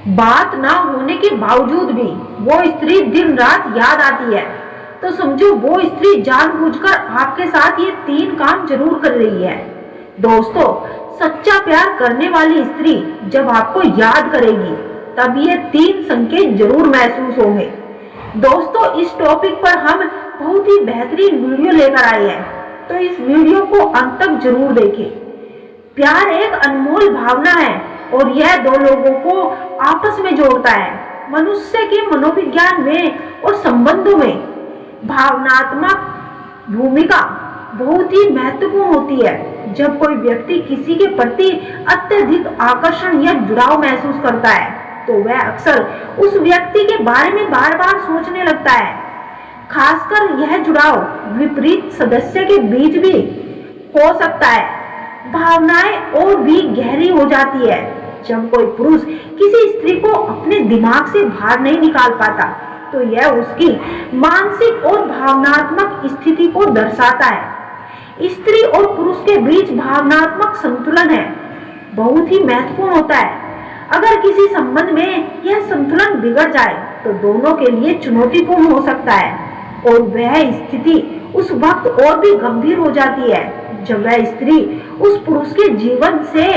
बात ना होने के बावजूद भी वो स्त्री दिन रात याद आती है, तो समझो वो स्त्री जानबूझकर आपके साथ ये 3 काम जरूर कर रही है। दोस्तों, सच्चा प्यार करने वाली स्त्री जब आपको याद करेगी तब ये 3 संकेत जरूर महसूस होंगे। दोस्तों, इस टॉपिक पर हम बहुत ही बेहतरीन वीडियो लेकर आए हैं, तो इस वीडियो को अंत तक जरूर देखें। प्यार एक अनमोल भावना है और यह 2 लोगों को आपस में जोड़ता है। मनुष्य के मनोविज्ञान में और संबंधों में भावनात्मक भूमिका बहुत ही महत्वपूर्ण होती है। जब कोई व्यक्ति किसी के प्रति अत्यधिक आकर्षण या जुड़ाव महसूस करता है तो वह अक्सर उस व्यक्ति के बारे में बार बार सोचने लगता है। खासकर यह जुड़ाव विपरीत सदस्य के बीच भी हो सकता है। भावनाएं और भी गहरी हो जाती है जब कोई पुरुष किसी स्त्री को अपने दिमाग से बाहर नहीं निकाल पाता, तो यह उसकी मानसिक और भावनात्मक स्थिति को दर्शाता है। स्त्री और पुरुष के बीच भावनात्मक संतुलन है बहुत ही महत्वपूर्ण होता है। अगर किसी संबंध में यह संतुलन बिगड़ जाए तो दोनों के लिए चुनौतीपूर्ण हो सकता है और वह स्थिति उस वक्त और भी गंभीर हो जाती है जब वह स्त्री उस पुरुष के जीवन से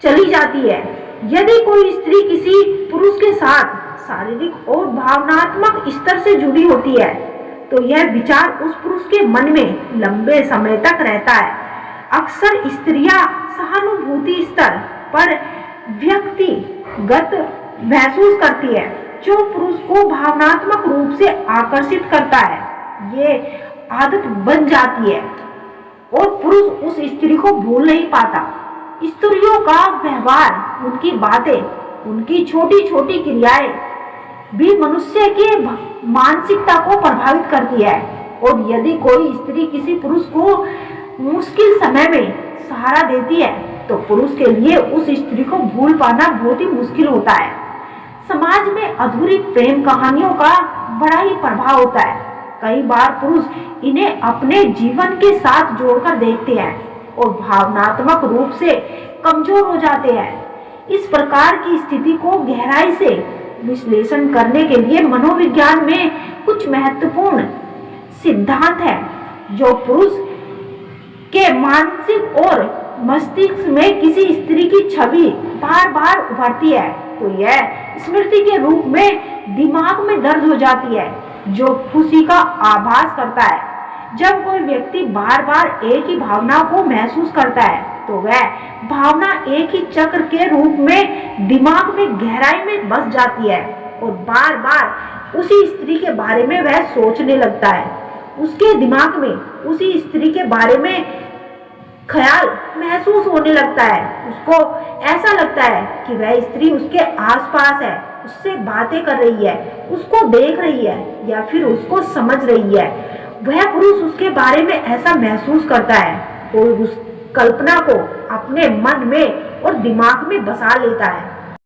चली जाती है। यदि कोई स्त्री किसी पुरुष के साथ शारीरिक और भावनात्मक स्तर से जुड़ी होती है तो यह विचार उस पुरुष के मन में लंबे समय तक रहता है। अक्सर स्त्रियां सहानुभूति स्तर पर व्यक्तिगत महसूस करती है जो पुरुष को भावनात्मक रूप से आकर्षित करता है। ये आदत बन जाती है और पुरुष उस स्त्री को भूल नहीं पाता। स्त्रियों का व्यवहार, उनकी बातें, उनकी छोटी छोटी क्रियाएं भी मनुष्य के मानसिकता को प्रभावित करती है और यदि कोई स्त्री किसी पुरुष को मुश्किल समय में सहारा देती है तो पुरुष के लिए उस स्त्री को भूल पाना बहुत ही मुश्किल होता है। समाज में अधूरी प्रेम कहानियों का बड़ा ही प्रभाव होता है। कई बार पुरुष इन्हें अपने जीवन के साथ जोड़कर देखते हैं और भावनात्मक रूप से कमजोर हो जाते हैं। इस प्रकार की स्थिति को गहराई से विश्लेषण करने के लिए मनोविज्ञान में कुछ महत्वपूर्ण सिद्धांत है जो पुरुष के मानसिक और मस्तिष्क में किसी स्त्री की छवि बार बार उभरती है तो यह स्मृति के रूप में दिमाग में दर्ज हो जाती है जो खुशी का आभास करता है। जब कोई व्यक्ति बार बार एक ही भावना को महसूस करता है तो वह भावना एक ही चक्र के रूप में दिमाग में गहराई में बस जाती है और बार बार उसी स्त्री के बारे में वह सोचने लगता है। उसके दिमाग में उसी स्त्री के बारे में ख्याल महसूस होने लगता है। उसको ऐसा लगता है कि वह स्त्री उसके आसपास है, उससे बातें कर रही है, उसको देख रही है या फिर उसको समझ रही है। वह पुरुष उसके बारे में ऐसा महसूस करता है और उस कल्पना को अपने मन में और दिमाग में बसा लेता है।